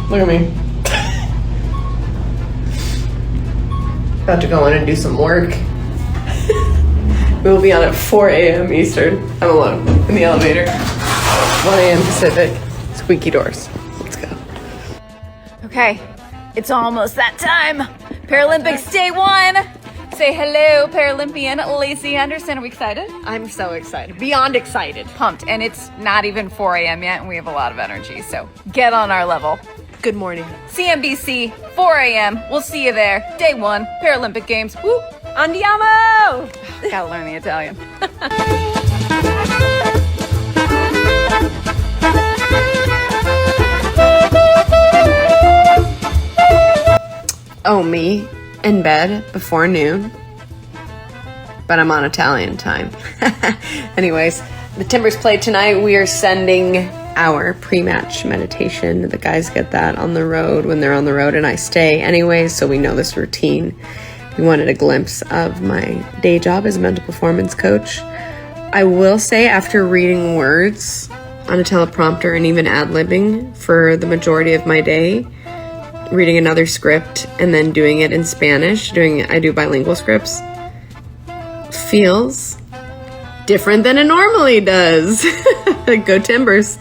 Look at me. About to go in and do some work. We will be on at 4 a.m. Eastern. I'm alone in the elevator. 1 a.m. Pacific. Squeaky doors. Let's go. Okay, it's almost that time. Paralympics Day 1. Say hello, Paralympian Lacey Henderson. Are we excited? I'm so excited. Beyond excited. Pumped. And it's not even 4 a.m. yet, and we have a lot of energy, so get on our level. Good morning. CNBC, 4 a.m. We'll see you there. Day 1, Paralympic Games. Woo! Andiamo! Gotta learn the Italian. Oh, me in bed before noon, but I'm on Italian time. Anyways, the Timbers play tonight. We are sending our pre-match meditation. The guys get that on the road when they're on the road, and I stay anyways, so we know this routine. We wanted a glimpse of my day job as a mental performance coach. I will say, after reading words on a teleprompter and even ad-libbing for the majority of my day, reading another script and then doing it in Spanish, I do bilingual scripts, feels different than it normally does. Go Timbers.